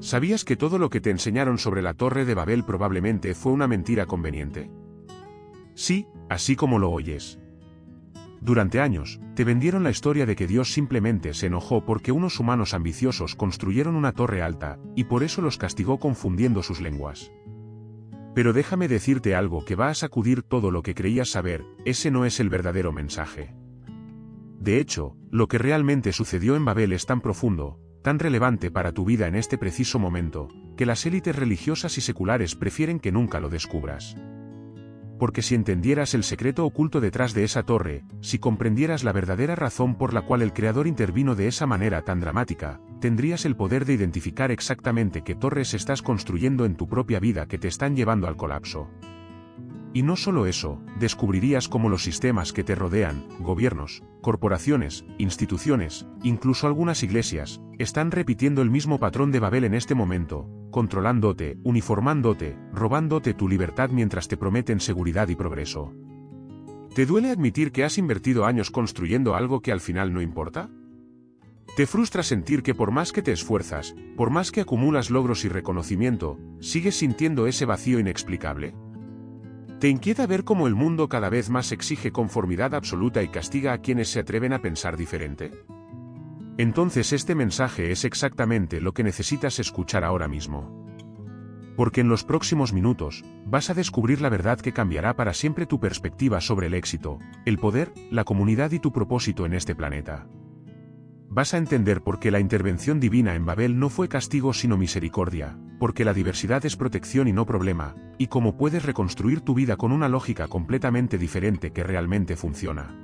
¿Sabías que todo lo que te enseñaron sobre la Torre de Babel probablemente fue una mentira conveniente? Sí, así como lo oyes. Durante años, te vendieron la historia de que Dios simplemente se enojó porque unos humanos ambiciosos construyeron una torre alta, y por eso los castigó confundiendo sus lenguas. Pero déjame decirte algo que va a sacudir todo lo que creías saber, ese no es el verdadero mensaje. De hecho, lo que realmente sucedió en Babel es tan profundo, tan relevante para tu vida en este preciso momento, que las élites religiosas y seculares prefieren que nunca lo descubras. Porque si entendieras el secreto oculto detrás de esa torre, si comprendieras la verdadera razón por la cual el Creador intervino de esa manera tan dramática, tendrías el poder de identificar exactamente qué torres estás construyendo en tu propia vida que te están llevando al colapso. Y no solo eso, descubrirías cómo los sistemas que te rodean, gobiernos, corporaciones, instituciones, incluso algunas iglesias, están repitiendo el mismo patrón de Babel en este momento, controlándote, uniformándote, robándote tu libertad mientras te prometen seguridad y progreso. ¿Te duele admitir que has invertido años construyendo algo que al final no importa? ¿Te frustra sentir que por más que te esfuerzas, por más que acumulas logros y reconocimiento, sigues sintiendo ese vacío inexplicable? ¿Te inquieta ver cómo el mundo cada vez más exige conformidad absoluta y castiga a quienes se atreven a pensar diferente? Entonces este mensaje es exactamente lo que necesitas escuchar ahora mismo. Porque en los próximos minutos, vas a descubrir la verdad que cambiará para siempre tu perspectiva sobre el éxito, el poder, la comunidad y tu propósito en este planeta. Vas a entender por qué la intervención divina en Babel no fue castigo sino misericordia, porque la diversidad es protección y no problema, y cómo puedes reconstruir tu vida con una lógica completamente diferente que realmente funciona.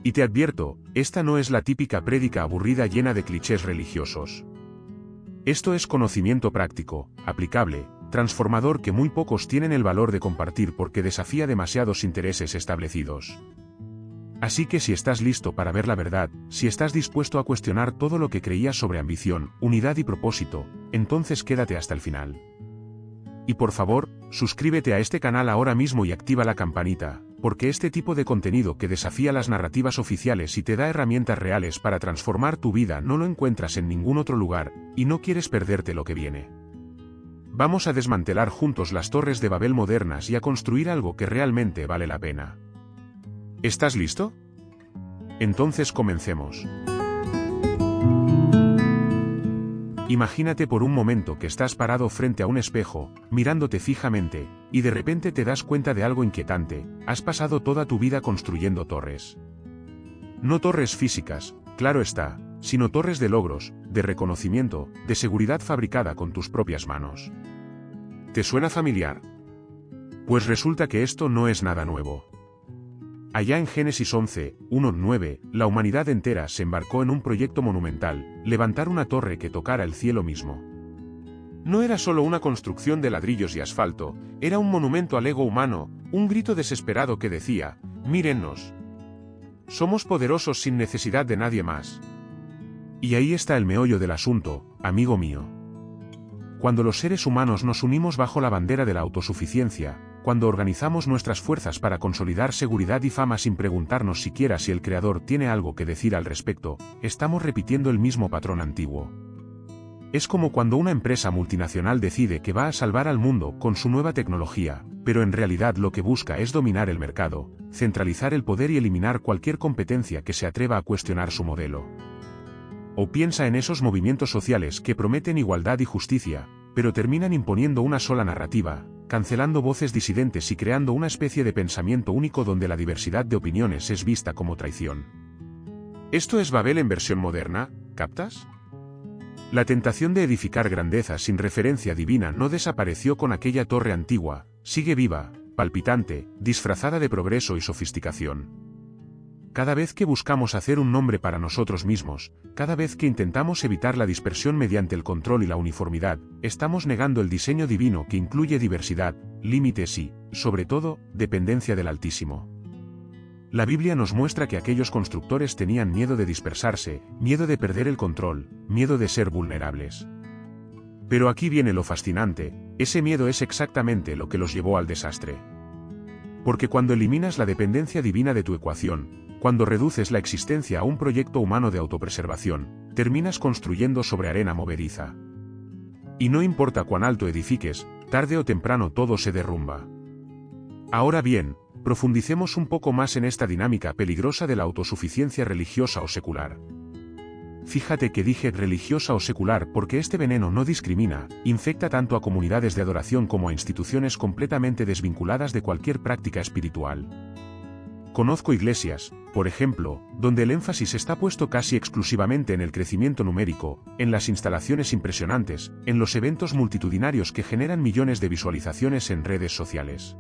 Y te advierto, esta no es la típica prédica aburrida llena de clichés religiosos. Esto es conocimiento práctico, aplicable, transformador que muy pocos tienen el valor de compartir porque desafía demasiados intereses establecidos. Así que si estás listo para ver la verdad, si estás dispuesto a cuestionar todo lo que creías sobre ambición, unidad y propósito, entonces quédate hasta el final. Y por favor, suscríbete a este canal ahora mismo y activa la campanita, porque este tipo de contenido que desafía las narrativas oficiales y te da herramientas reales para transformar tu vida no lo encuentras en ningún otro lugar, y no quieres perderte lo que viene. Vamos a desmantelar juntos las torres de Babel modernas y a construir algo que realmente vale la pena. ¿Estás listo? Entonces comencemos. Imagínate por un momento que estás parado frente a un espejo, mirándote fijamente, y de repente te das cuenta de algo inquietante: has pasado toda tu vida construyendo torres. No torres físicas, claro está, sino torres de logros, de reconocimiento, de seguridad fabricada con tus propias manos. ¿Te suena familiar? Pues resulta que esto no es nada nuevo. Allá en Génesis 11, 1-9, la humanidad entera se embarcó en un proyecto monumental: levantar una torre que tocara el cielo mismo. No era solo una construcción de ladrillos y asfalto, era un monumento al ego humano, un grito desesperado que decía: mírennos. Somos poderosos sin necesidad de nadie más. Y ahí está el meollo del asunto, amigo mío. Cuando los seres humanos nos unimos bajo la bandera de la autosuficiencia, cuando organizamos nuestras fuerzas para consolidar seguridad y fama sin preguntarnos siquiera si el Creador tiene algo que decir al respecto, estamos repitiendo el mismo patrón antiguo. Es como cuando una empresa multinacional decide que va a salvar al mundo con su nueva tecnología, pero en realidad lo que busca es dominar el mercado, centralizar el poder y eliminar cualquier competencia que se atreva a cuestionar su modelo. O piensa en esos movimientos sociales que prometen igualdad y justicia, pero terminan imponiendo una sola narrativa, cancelando voces disidentes y creando una especie de pensamiento único donde la diversidad de opiniones es vista como traición. Esto es Babel en versión moderna, ¿captas? La tentación de edificar grandeza sin referencia divina no desapareció con aquella torre antigua, sigue viva, palpitante, disfrazada de progreso y sofisticación. Cada vez que buscamos hacer un nombre para nosotros mismos, cada vez que intentamos evitar la dispersión mediante el control y la uniformidad, estamos negando el diseño divino que incluye diversidad, límites y, sobre todo, dependencia del Altísimo. La Biblia nos muestra que aquellos constructores tenían miedo de dispersarse, miedo de perder el control, miedo de ser vulnerables. Pero aquí viene lo fascinante: ese miedo es exactamente lo que los llevó al desastre. Porque cuando eliminas la dependencia divina de tu ecuación, cuando reduces la existencia a un proyecto humano de autopreservación, terminas construyendo sobre arena movediza. Y no importa cuán alto edifiques, tarde o temprano todo se derrumba. Ahora bien, profundicemos un poco más en esta dinámica peligrosa de la autosuficiencia religiosa o secular. Fíjate que dije religiosa o secular porque este veneno no discrimina, infecta tanto a comunidades de adoración como a instituciones completamente desvinculadas de cualquier práctica espiritual. Conozco iglesias, por ejemplo, donde el énfasis está puesto casi exclusivamente en el crecimiento numérico, en las instalaciones impresionantes, en los eventos multitudinarios que generan millones de visualizaciones en redes sociales.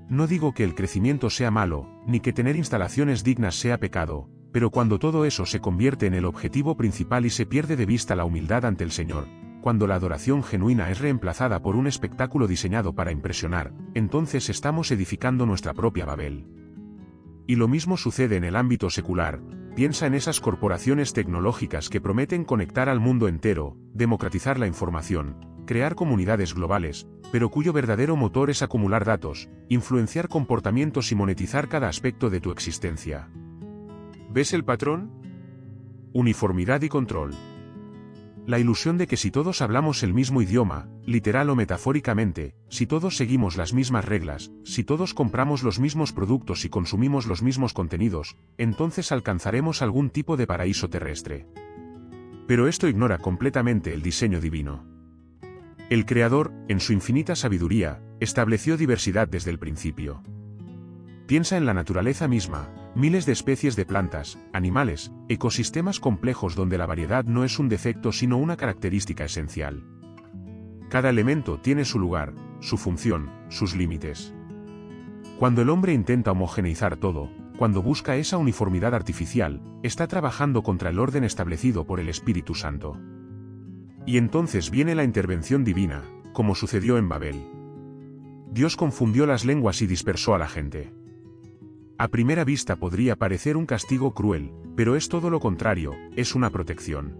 No digo que el crecimiento sea malo, ni que tener instalaciones dignas sea pecado, pero cuando todo eso se convierte en el objetivo principal y se pierde de vista la humildad ante el Señor, cuando la adoración genuina es reemplazada por un espectáculo diseñado para impresionar, entonces estamos edificando nuestra propia Babel. Y lo mismo sucede en el ámbito secular. Piensa en esas corporaciones tecnológicas que prometen conectar al mundo entero, democratizar la información, crear comunidades globales, pero cuyo verdadero motor es acumular datos, influenciar comportamientos y monetizar cada aspecto de tu existencia. ¿Ves el patrón? Uniformidad y control. La ilusión de que si todos hablamos el mismo idioma, literal o metafóricamente, si todos seguimos las mismas reglas, si todos compramos los mismos productos y consumimos los mismos contenidos, entonces alcanzaremos algún tipo de paraíso terrestre. Pero esto ignora completamente el diseño divino. El Creador, en su infinita sabiduría, estableció diversidad desde el principio. Piensa en la naturaleza misma, miles de especies de plantas, animales, ecosistemas complejos donde la variedad no es un defecto sino una característica esencial. Cada elemento tiene su lugar, su función, sus límites. Cuando el hombre intenta homogeneizar todo, cuando busca esa uniformidad artificial, está trabajando contra el orden establecido por el Espíritu Santo. Y entonces viene la intervención divina, como sucedió en Babel. Dios confundió las lenguas y dispersó a la gente. A primera vista podría parecer un castigo cruel, pero es todo lo contrario, es una protección.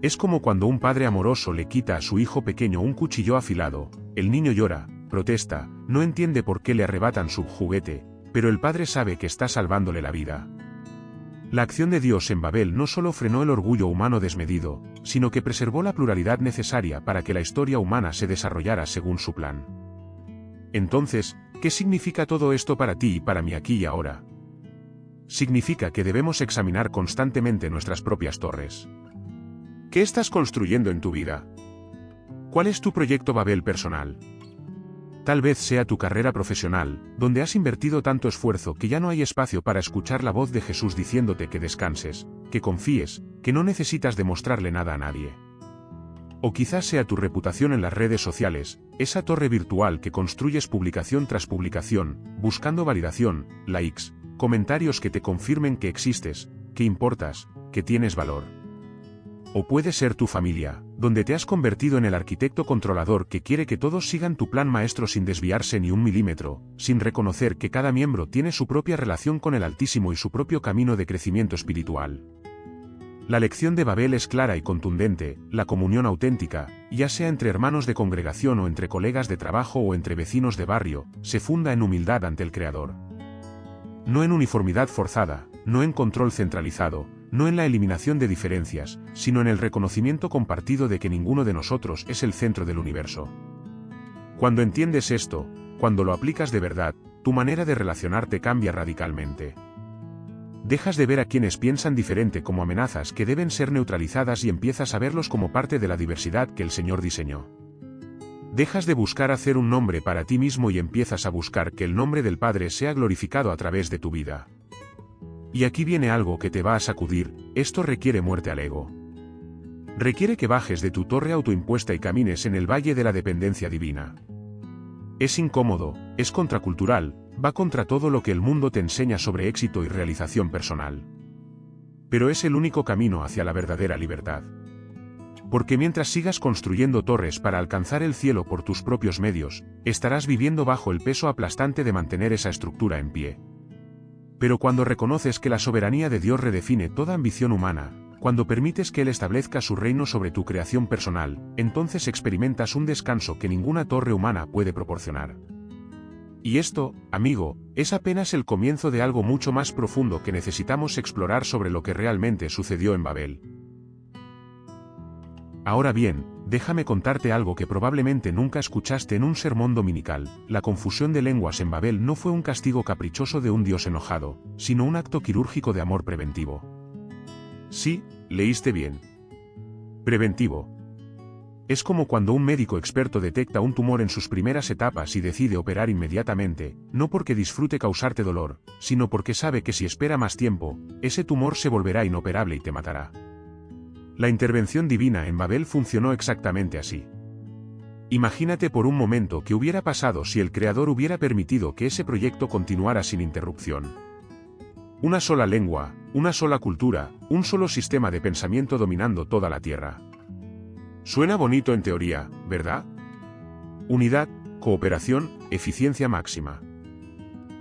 Es como cuando un padre amoroso le quita a su hijo pequeño un cuchillo afilado, el niño llora, protesta, no entiende por qué le arrebatan su juguete, pero el padre sabe que está salvándole la vida. La acción de Dios en Babel no solo frenó el orgullo humano desmedido, sino que preservó la pluralidad necesaria para que la historia humana se desarrollara según su plan. Entonces, ¿qué significa todo esto para ti y para mí aquí y ahora? Significa que debemos examinar constantemente nuestras propias torres. ¿Qué estás construyendo en tu vida? ¿Cuál es tu proyecto Babel personal? Tal vez sea tu carrera profesional, donde has invertido tanto esfuerzo que ya no hay espacio para escuchar la voz de Jesús diciéndote que descanses, que confíes, que no necesitas demostrarle nada a nadie. O quizás sea tu reputación en las redes sociales, esa torre virtual que construyes publicación tras publicación, buscando validación, likes, comentarios que te confirmen que existes, que importas, que tienes valor. O puede ser tu familia, donde te has convertido en el arquitecto controlador que quiere que todos sigan tu plan maestro sin desviarse ni un milímetro, sin reconocer que cada miembro tiene su propia relación con el Altísimo y su propio camino de crecimiento espiritual. La lección de Babel es clara y contundente, la comunión auténtica, ya sea entre hermanos de congregación o entre colegas de trabajo o entre vecinos de barrio, se funda en humildad ante el Creador. No en uniformidad forzada, no en control centralizado, no en la eliminación de diferencias, sino en el reconocimiento compartido de que ninguno de nosotros es el centro del universo. Cuando entiendes esto, cuando lo aplicas de verdad, tu manera de relacionarte cambia radicalmente. Dejas de ver a quienes piensan diferente como amenazas que deben ser neutralizadas y empiezas a verlos como parte de la diversidad que el Señor diseñó. Dejas de buscar hacer un nombre para ti mismo y empiezas a buscar que el nombre del Padre sea glorificado a través de tu vida. Y aquí viene algo que te va a sacudir, esto requiere muerte al ego. Requiere que bajes de tu torre autoimpuesta y camines en el valle de la dependencia divina. Es incómodo, es contracultural, va contra todo lo que el mundo te enseña sobre éxito y realización personal. Pero es el único camino hacia la verdadera libertad. Porque mientras sigas construyendo torres para alcanzar el cielo por tus propios medios, estarás viviendo bajo el peso aplastante de mantener esa estructura en pie. Pero cuando reconoces que la soberanía de Dios redefine toda ambición humana, cuando permites que Él establezca su reino sobre tu creación personal, entonces experimentas un descanso que ninguna torre humana puede proporcionar. Y esto, amigo, es apenas el comienzo de algo mucho más profundo que necesitamos explorar sobre lo que realmente sucedió en Babel. Ahora bien, déjame contarte algo que probablemente nunca escuchaste en un sermón dominical. La confusión de lenguas en Babel no fue un castigo caprichoso de un Dios enojado, sino un acto quirúrgico de amor preventivo. Sí, leíste bien. Preventivo. Es como cuando un médico experto detecta un tumor en sus primeras etapas y decide operar inmediatamente, no porque disfrute causarte dolor, sino porque sabe que si espera más tiempo, ese tumor se volverá inoperable y te matará. La intervención divina en Babel funcionó exactamente así. Imagínate por un momento qué hubiera pasado si el Creador hubiera permitido que ese proyecto continuara sin interrupción. Una sola lengua, una sola cultura, un solo sistema de pensamiento dominando toda la tierra. Suena bonito en teoría, ¿verdad? Unidad, cooperación, eficiencia máxima.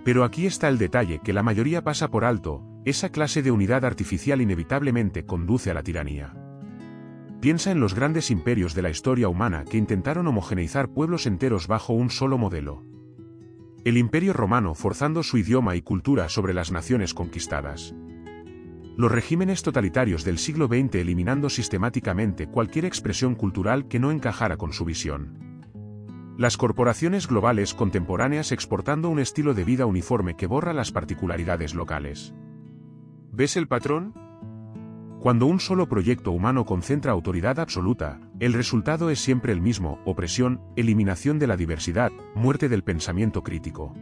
Pero aquí está el detalle que la mayoría pasa por alto: esa clase de unidad artificial inevitablemente conduce a la tiranía. Piensa en los grandes imperios de la historia humana que intentaron homogeneizar pueblos enteros bajo un solo modelo. El Imperio Romano forzando su idioma y cultura sobre las naciones conquistadas. Los regímenes totalitarios del siglo XX eliminando sistemáticamente cualquier expresión cultural que no encajara con su visión. Las corporaciones globales contemporáneas exportando un estilo de vida uniforme que borra las particularidades locales. ¿Ves el patrón? Cuando un solo proyecto humano concentra autoridad absoluta, el resultado es siempre el mismo: opresión, eliminación de la diversidad, muerte del pensamiento crítico.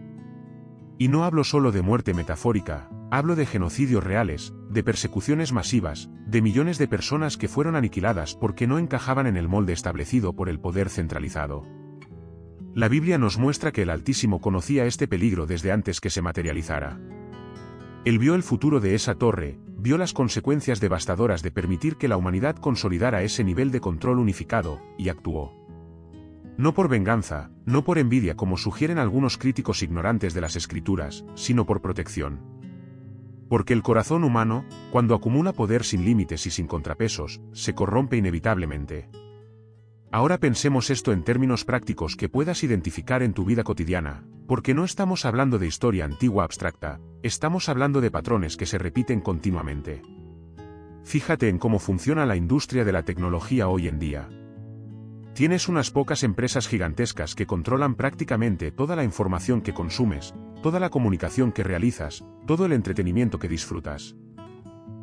Y no hablo solo de muerte metafórica, hablo de genocidios reales, de persecuciones masivas, de millones de personas que fueron aniquiladas porque no encajaban en el molde establecido por el poder centralizado. La Biblia nos muestra que el Altísimo conocía este peligro desde antes que se materializara. Él vio el futuro de esa torre, vio las consecuencias devastadoras de permitir que la humanidad consolidara ese nivel de control unificado, y actuó. No por venganza, no por envidia como sugieren algunos críticos ignorantes de las Escrituras, sino por protección. Porque el corazón humano, cuando acumula poder sin límites y sin contrapesos, se corrompe inevitablemente. Ahora pensemos esto en términos prácticos que puedas identificar en tu vida cotidiana, porque no estamos hablando de historia antigua abstracta, estamos hablando de patrones que se repiten continuamente. Fíjate en cómo funciona la industria de la tecnología hoy en día. Tienes unas pocas empresas gigantescas que controlan prácticamente toda la información que consumes, toda la comunicación que realizas, todo el entretenimiento que disfrutas.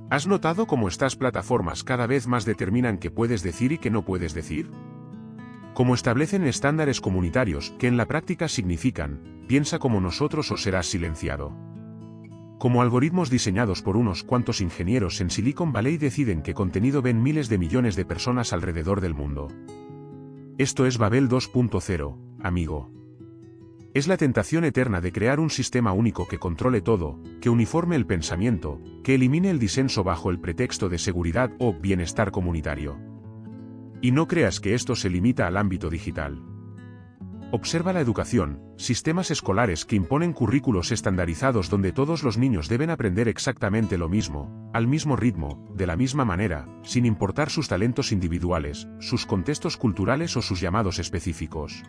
¿Has notado cómo estas plataformas cada vez más determinan qué puedes decir y qué no puedes decir? Cómo establecen estándares comunitarios que en la práctica significan: piensa como nosotros o serás silenciado. Como algoritmos diseñados por unos cuantos ingenieros en Silicon Valley deciden qué contenido ven miles de millones de personas alrededor del mundo. Esto es Babel 2.0, amigo. Es la tentación eterna de crear un sistema único que controle todo, que uniforme el pensamiento, que elimine el disenso bajo el pretexto de seguridad o bienestar comunitario. Y no creas que esto se limita al ámbito digital. Observa la educación, sistemas escolares que imponen currículos estandarizados donde todos los niños deben aprender exactamente lo mismo, al mismo ritmo, de la misma manera, sin importar sus talentos individuales, sus contextos culturales o sus llamados específicos.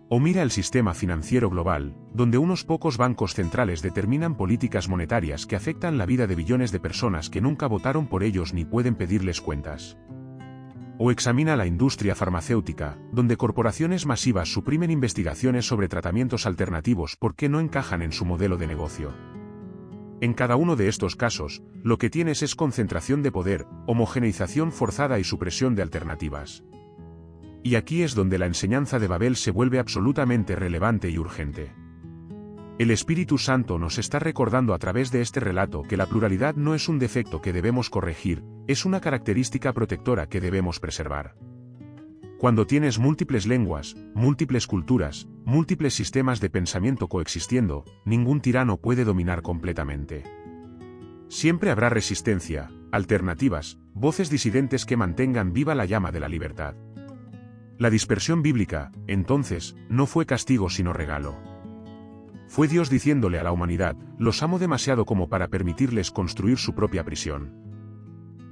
O mira el sistema financiero global, donde unos pocos bancos centrales determinan políticas monetarias que afectan la vida de billones de personas que nunca votaron por ellos ni pueden pedirles cuentas. O examina la industria farmacéutica, donde corporaciones masivas suprimen investigaciones sobre tratamientos alternativos porque no encajan en su modelo de negocio. En cada uno de estos casos, lo que tienes es concentración de poder, homogeneización forzada y supresión de alternativas. Y aquí es donde la enseñanza de Babel se vuelve absolutamente relevante y urgente. El Espíritu Santo nos está recordando a través de este relato que la pluralidad no es un defecto que debemos corregir, es una característica protectora que debemos preservar. Cuando tienes múltiples lenguas, múltiples culturas, múltiples sistemas de pensamiento coexistiendo, ningún tirano puede dominar completamente. Siempre habrá resistencia, alternativas, voces disidentes que mantengan viva la llama de la libertad. La dispersión bíblica, entonces, no fue castigo sino regalo. Fue Dios diciéndole a la humanidad: los amo demasiado como para permitirles construir su propia prisión.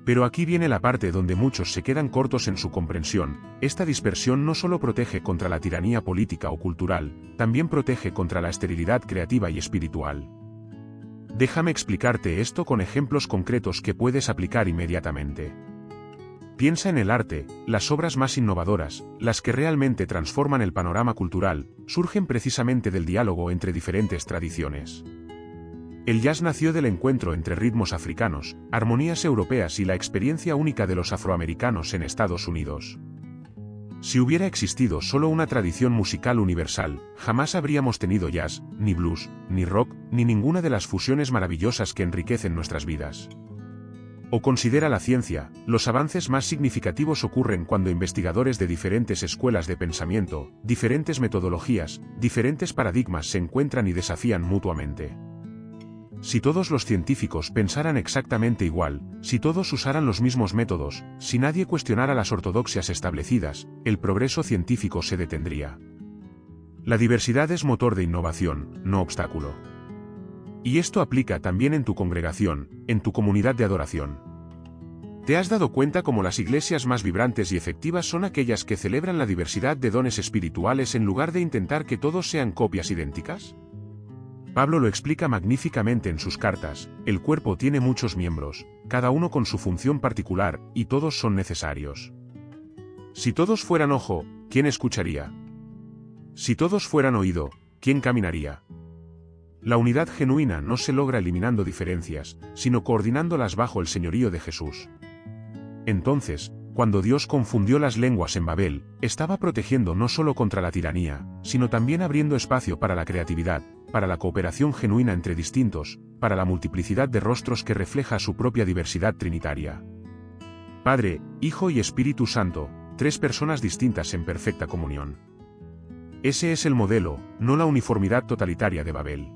Pero aquí viene la parte donde muchos se quedan cortos en su comprensión: esta dispersión no solo protege contra la tiranía política o cultural, también protege contra la esterilidad creativa y espiritual. Déjame explicarte esto con ejemplos concretos que puedes aplicar inmediatamente. Piensa en el arte, las obras más innovadoras, las que realmente transforman el panorama cultural, surgen precisamente del diálogo entre diferentes tradiciones. El jazz nació del encuentro entre ritmos africanos, armonías europeas y la experiencia única de los afroamericanos en Estados Unidos. Si hubiera existido solo una tradición musical universal, jamás habríamos tenido jazz, ni blues, ni rock, ni ninguna de las fusiones maravillosas que enriquecen nuestras vidas. O considera la ciencia, los avances más significativos ocurren cuando investigadores de diferentes escuelas de pensamiento, diferentes metodologías, diferentes paradigmas se encuentran y desafían mutuamente. Si todos los científicos pensaran exactamente igual, si todos usaran los mismos métodos, si nadie cuestionara las ortodoxias establecidas, el progreso científico se detendría. La diversidad es motor de innovación, no obstáculo. Y esto aplica también en tu congregación, en tu comunidad de adoración. ¿Te has dado cuenta cómo las iglesias más vibrantes y efectivas son aquellas que celebran la diversidad de dones espirituales en lugar de intentar que todos sean copias idénticas? Pablo lo explica magníficamente en sus cartas: el cuerpo tiene muchos miembros, cada uno con su función particular, y todos son necesarios. Si todos fueran ojo, ¿quién escucharía? Si todos fueran oído, ¿quién caminaría? La unidad genuina no se logra eliminando diferencias, sino coordinándolas bajo el señorío de Jesús. Entonces, cuando Dios confundió las lenguas en Babel, estaba protegiendo no solo contra la tiranía, sino también abriendo espacio para la creatividad, para la cooperación genuina entre distintos, para la multiplicidad de rostros que refleja su propia diversidad trinitaria. Padre, Hijo y Espíritu Santo, tres personas distintas en perfecta comunión. Ese es el modelo, no la uniformidad totalitaria de Babel.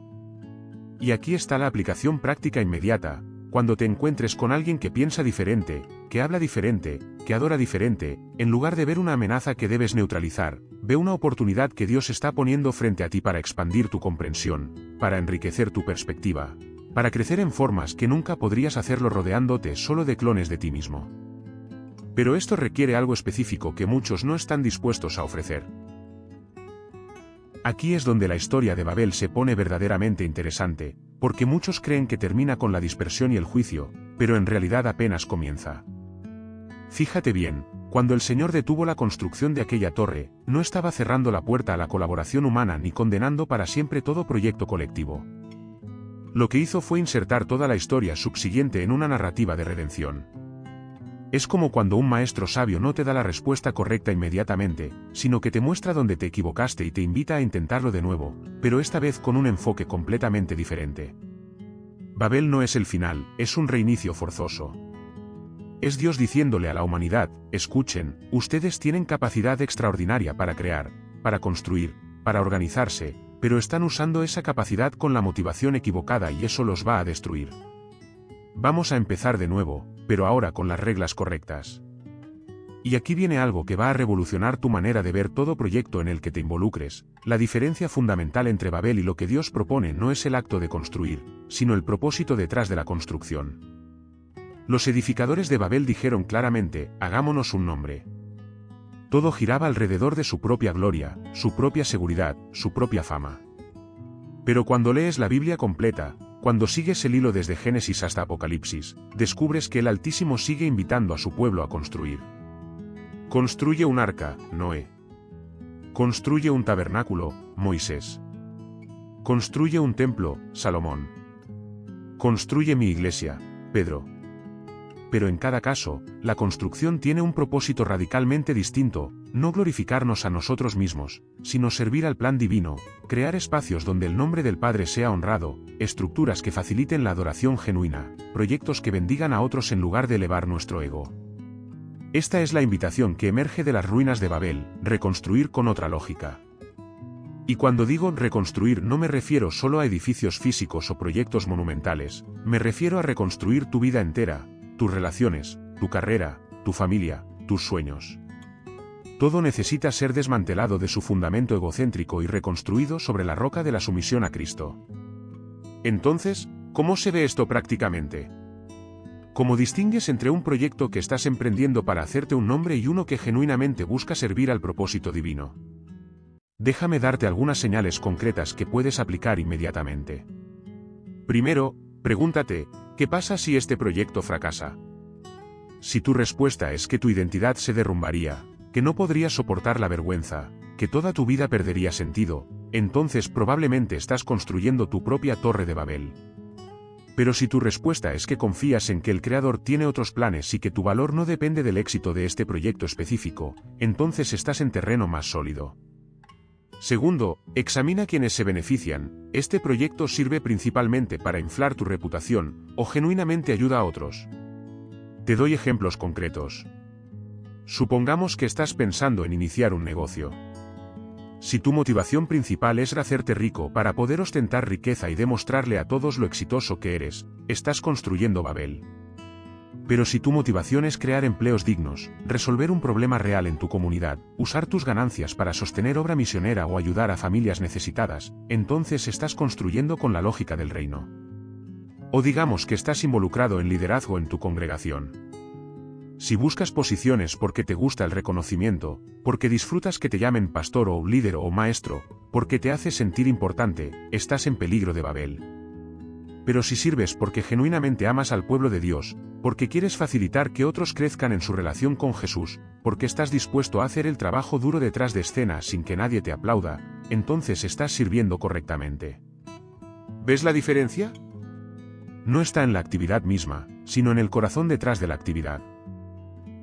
Y aquí está la aplicación práctica inmediata: cuando te encuentres con alguien que piensa diferente, que habla diferente, que adora diferente, en lugar de ver una amenaza que debes neutralizar, ve una oportunidad que Dios está poniendo frente a ti para expandir tu comprensión, para enriquecer tu perspectiva, para crecer en formas que nunca podrías hacerlo rodeándote solo de clones de ti mismo. Pero esto requiere algo específico que muchos no están dispuestos a ofrecer. Aquí es donde la historia de Babel se pone verdaderamente interesante, porque muchos creen que termina con la dispersión y el juicio, pero en realidad apenas comienza. Fíjate bien, cuando el Señor detuvo la construcción de aquella torre, no estaba cerrando la puerta a la colaboración humana ni condenando para siempre todo proyecto colectivo. Lo que hizo fue insertar toda la historia subsiguiente en una narrativa de redención. Es como cuando un maestro sabio no te da la respuesta correcta inmediatamente, sino que te muestra dónde te equivocaste y te invita a intentarlo de nuevo, pero esta vez con un enfoque completamente diferente. Babel no es el final, es un reinicio forzoso. Es Dios diciéndole a la humanidad: escuchen, ustedes tienen capacidad extraordinaria para crear, para construir, para organizarse, pero están usando esa capacidad con la motivación equivocada y eso los va a destruir. Vamos a empezar de nuevo, pero ahora con las reglas correctas. Y aquí viene algo que va a revolucionar tu manera de ver todo proyecto en el que te involucres. La diferencia fundamental entre Babel y lo que Dios propone no es el acto de construir, sino el propósito detrás de la construcción. Los edificadores de Babel dijeron claramente: hagámonos un nombre. Todo giraba alrededor de su propia gloria, su propia seguridad, su propia fama. Pero cuando lees la Biblia completa, cuando sigues el hilo desde Génesis hasta Apocalipsis, descubres que el Altísimo sigue invitando a su pueblo a construir. Construye un arca, Noé. Construye un tabernáculo, Moisés. Construye un templo, Salomón. Construye mi iglesia, Pedro. Pero en cada caso, la construcción tiene un propósito radicalmente distinto: no glorificarnos a nosotros mismos, sino servir al plan divino, crear espacios donde el nombre del Padre sea honrado, estructuras que faciliten la adoración genuina, proyectos que bendigan a otros en lugar de elevar nuestro ego. Esta es la invitación que emerge de las ruinas de Babel: reconstruir con otra lógica. Y cuando digo reconstruir no me refiero solo a edificios físicos o proyectos monumentales, me refiero a reconstruir tu vida entera, tus relaciones, tu carrera, tu familia, tus sueños. Todo necesita ser desmantelado de su fundamento egocéntrico y reconstruido sobre la roca de la sumisión a Cristo. Entonces, ¿cómo se ve esto prácticamente? ¿Cómo distingues entre un proyecto que estás emprendiendo para hacerte un nombre y uno que genuinamente busca servir al propósito divino? Déjame darte algunas señales concretas que puedes aplicar inmediatamente. Primero, pregúntate: ¿qué pasa si este proyecto fracasa? Si tu respuesta es que tu identidad se derrumbaría, que no podrías soportar la vergüenza, que toda tu vida perdería sentido, entonces probablemente estás construyendo tu propia Torre de Babel. Pero si tu respuesta es que confías en que el Creador tiene otros planes y que tu valor no depende del éxito de este proyecto específico, entonces estás en terreno más sólido. Segundo, examina quienes se benefician. ¿Este proyecto sirve principalmente para inflar tu reputación o genuinamente ayuda a otros? Te doy ejemplos concretos. Supongamos que estás pensando en iniciar un negocio. Si tu motivación principal es hacerte rico para poder ostentar riqueza y demostrarle a todos lo exitoso que eres, estás construyendo Babel. Pero si tu motivación es crear empleos dignos, resolver un problema real en tu comunidad, usar tus ganancias para sostener obra misionera o ayudar a familias necesitadas, entonces estás construyendo con la lógica del reino. O digamos que estás involucrado en liderazgo en tu congregación. Si buscas posiciones porque te gusta el reconocimiento, porque disfrutas que te llamen pastor o líder o maestro, porque te hace sentir importante, estás en peligro de Babel. Pero si sirves porque genuinamente amas al pueblo de Dios, porque quieres facilitar que otros crezcan en su relación con Jesús, porque estás dispuesto a hacer el trabajo duro detrás de escena sin que nadie te aplauda, entonces estás sirviendo correctamente. ¿Ves la diferencia? No está en la actividad misma, sino en el corazón detrás de la actividad.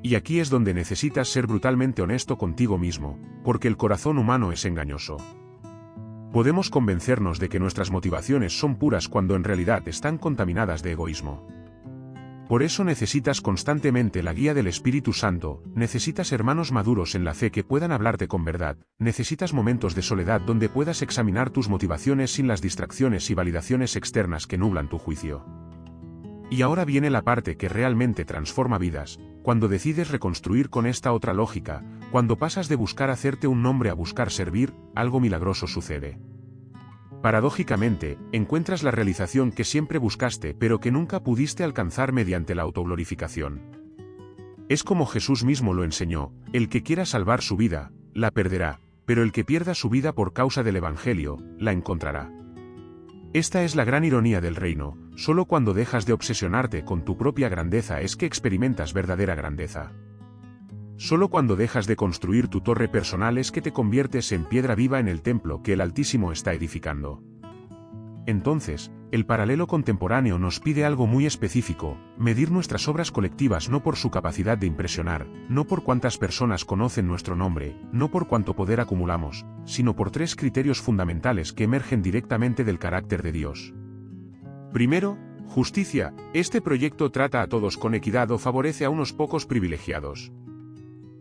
Y aquí es donde necesitas ser brutalmente honesto contigo mismo, porque el corazón humano es engañoso. Podemos convencernos de que nuestras motivaciones son puras cuando en realidad están contaminadas de egoísmo. Por eso necesitas constantemente la guía del Espíritu Santo, necesitas hermanos maduros en la fe que puedan hablarte con verdad, necesitas momentos de soledad donde puedas examinar tus motivaciones sin las distracciones y validaciones externas que nublan tu juicio. Y ahora viene la parte que realmente transforma vidas, cuando decides reconstruir con esta otra lógica, cuando pasas de buscar hacerte un nombre a buscar servir, algo milagroso sucede. Paradójicamente, encuentras la realización que siempre buscaste pero que nunca pudiste alcanzar mediante la autoglorificación. Es como Jesús mismo lo enseñó: el que quiera salvar su vida, la perderá, pero el que pierda su vida por causa del Evangelio, la encontrará. Esta es la gran ironía del reino: solo cuando dejas de obsesionarte con tu propia grandeza es que experimentas verdadera grandeza. Solo cuando dejas de construir tu torre personal es que te conviertes en piedra viva en el templo que el Altísimo está edificando. Entonces, el paralelo contemporáneo nos pide algo muy específico: medir nuestras obras colectivas no por su capacidad de impresionar, no por cuántas personas conocen nuestro nombre, no por cuánto poder acumulamos, sino por tres criterios fundamentales que emergen directamente del carácter de Dios. Primero, justicia. Este proyecto trata a todos con equidad o favorece a unos pocos privilegiados.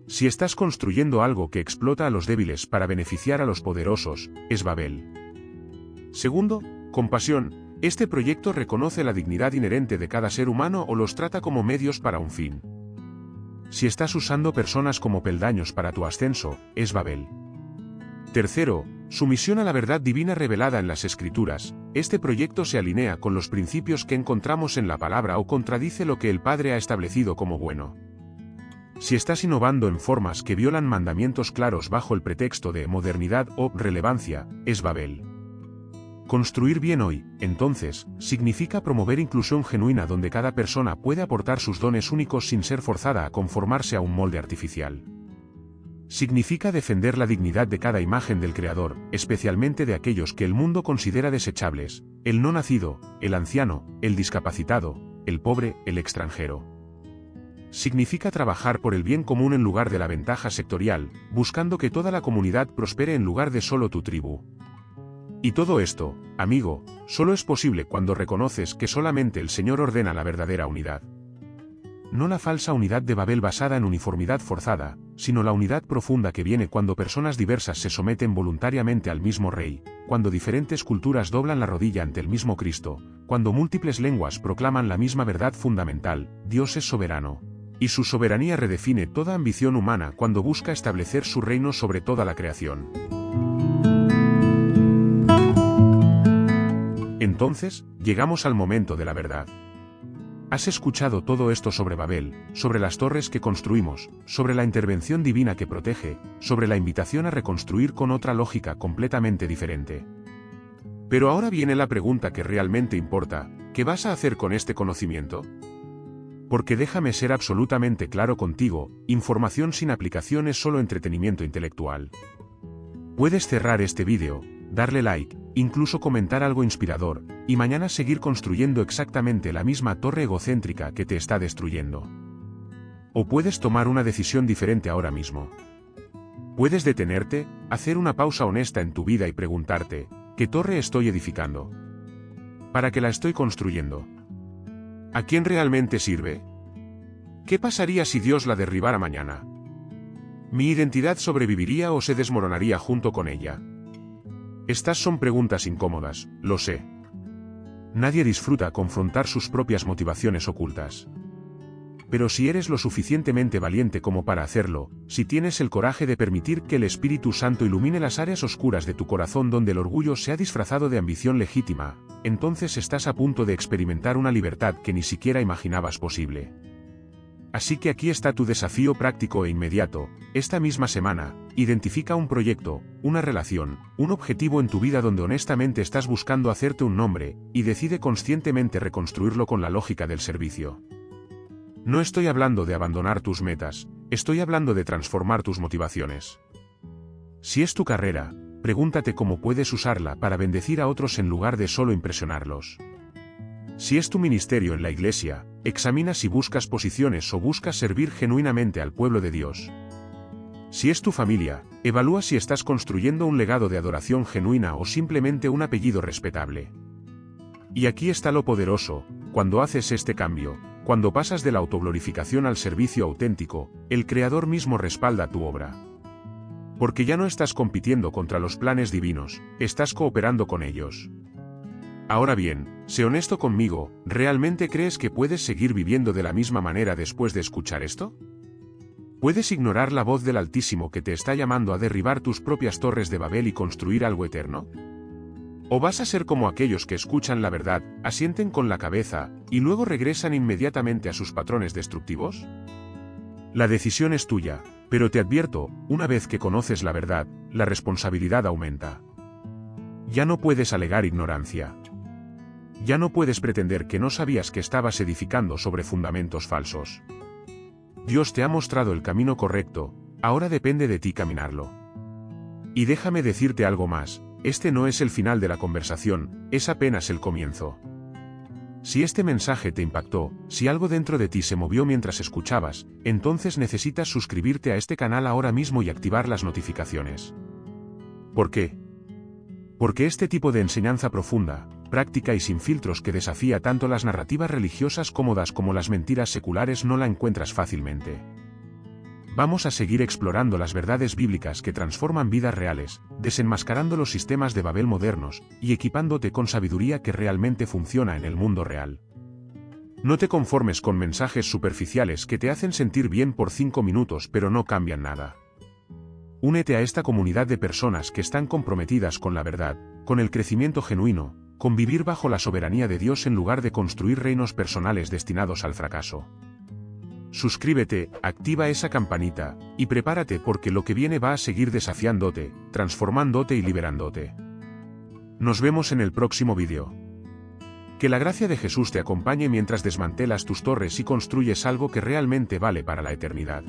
Si estás construyendo algo que explota a los débiles para beneficiar a los poderosos, es Babel. Segundo, compasión. Este proyecto reconoce la dignidad inherente de cada ser humano o los trata como medios para un fin. Si estás usando personas como peldaños para tu ascenso, es Babel. Tercero, sumisión a la verdad divina revelada en las Escrituras. Este proyecto se alinea con los principios que encontramos en la palabra o contradice lo que el Padre ha establecido como bueno. Si estás innovando en formas que violan mandamientos claros bajo el pretexto de modernidad o relevancia, es Babel. Construir bien hoy, entonces, significa promover inclusión genuina donde cada persona puede aportar sus dones únicos sin ser forzada a conformarse a un molde artificial. Significa defender la dignidad de cada imagen del Creador, especialmente de aquellos que el mundo considera desechables: el no nacido, el anciano, el discapacitado, el pobre, el extranjero. Significa trabajar por el bien común en lugar de la ventaja sectorial, buscando que toda la comunidad prospere en lugar de solo tu tribu. Y todo esto, amigo, solo es posible cuando reconoces que solamente el Señor ordena la verdadera unidad. No la falsa unidad de Babel basada en uniformidad forzada, sino la unidad profunda que viene cuando personas diversas se someten voluntariamente al mismo Rey, cuando diferentes culturas doblan la rodilla ante el mismo Cristo, cuando múltiples lenguas proclaman la misma verdad fundamental: Dios es soberano. Y su soberanía redefine toda ambición humana cuando busca establecer su reino sobre toda la creación. Entonces, llegamos al momento de la verdad. Has escuchado todo esto sobre Babel, sobre las torres que construimos, sobre la intervención divina que protege, sobre la invitación a reconstruir con otra lógica completamente diferente. Pero ahora viene la pregunta que realmente importa: ¿qué vas a hacer con este conocimiento? Porque déjame ser absolutamente claro contigo, información sin aplicación es solo entretenimiento intelectual. Puedes cerrar este vídeo, darle like, incluso comentar algo inspirador, y mañana seguir construyendo exactamente la misma torre egocéntrica que te está destruyendo. O puedes tomar una decisión diferente ahora mismo. Puedes detenerte, hacer una pausa honesta en tu vida y preguntarte, ¿qué torre estoy edificando? ¿Para qué la estoy construyendo? ¿A quién realmente sirve? ¿Qué pasaría si Dios la derribara mañana? ¿Mi identidad sobreviviría o se desmoronaría junto con ella? Estas son preguntas incómodas, lo sé. Nadie disfruta confrontar sus propias motivaciones ocultas. Pero si eres lo suficientemente valiente como para hacerlo, si tienes el coraje de permitir que el Espíritu Santo ilumine las áreas oscuras de tu corazón donde el orgullo se ha disfrazado de ambición legítima, entonces estás a punto de experimentar una libertad que ni siquiera imaginabas posible. Así que aquí está tu desafío práctico e inmediato. Esta misma semana, identifica un proyecto, una relación, un objetivo en tu vida donde honestamente estás buscando hacerte un nombre, y decide conscientemente reconstruirlo con la lógica del servicio. No estoy hablando de abandonar tus metas, estoy hablando de transformar tus motivaciones. Si es tu carrera, pregúntate cómo puedes usarla para bendecir a otros en lugar de solo impresionarlos. Si es tu ministerio en la iglesia, examina si buscas posiciones o buscas servir genuinamente al pueblo de Dios. Si es tu familia, evalúa si estás construyendo un legado de adoración genuina o simplemente un apellido respetable. Y aquí está lo poderoso: cuando haces este cambio, cuando pasas de la autoglorificación al servicio auténtico, el Creador mismo respalda tu obra. Porque ya no estás compitiendo contra los planes divinos, estás cooperando con ellos. Ahora bien, sé honesto conmigo, ¿realmente crees que puedes seguir viviendo de la misma manera después de escuchar esto? ¿Puedes ignorar la voz del Altísimo que te está llamando a derribar tus propias torres de Babel y construir algo eterno? ¿O vas a ser como aquellos que escuchan la verdad, asienten con la cabeza, y luego regresan inmediatamente a sus patrones destructivos? La decisión es tuya, pero te advierto, una vez que conoces la verdad, la responsabilidad aumenta. Ya no puedes alegar ignorancia. Ya no puedes pretender que no sabías que estabas edificando sobre fundamentos falsos. Dios te ha mostrado el camino correcto, ahora depende de ti caminarlo. Y déjame decirte algo más, este no es el final de la conversación, es apenas el comienzo. Si este mensaje te impactó, si algo dentro de ti se movió mientras escuchabas, entonces necesitas suscribirte a este canal ahora mismo y activar las notificaciones. ¿Por qué? Porque este tipo de enseñanza profunda, práctica y sin filtros que desafía tanto las narrativas religiosas cómodas como las mentiras seculares no la encuentras fácilmente. Vamos a seguir explorando las verdades bíblicas que transforman vidas reales, desenmascarando los sistemas de Babel modernos, y equipándote con sabiduría que realmente funciona en el mundo real. No te conformes con mensajes superficiales que te hacen sentir bien por 5 minutos pero no cambian nada. Únete a esta comunidad de personas que están comprometidas con la verdad, con el crecimiento genuino, con vivir bajo la soberanía de Dios en lugar de construir reinos personales destinados al fracaso. Suscríbete, activa esa campanita, y prepárate porque lo que viene va a seguir desafiándote, transformándote y liberándote. Nos vemos en el próximo vídeo. Que la gracia de Jesús te acompañe mientras desmantelas tus torres y construyes algo que realmente vale para la eternidad.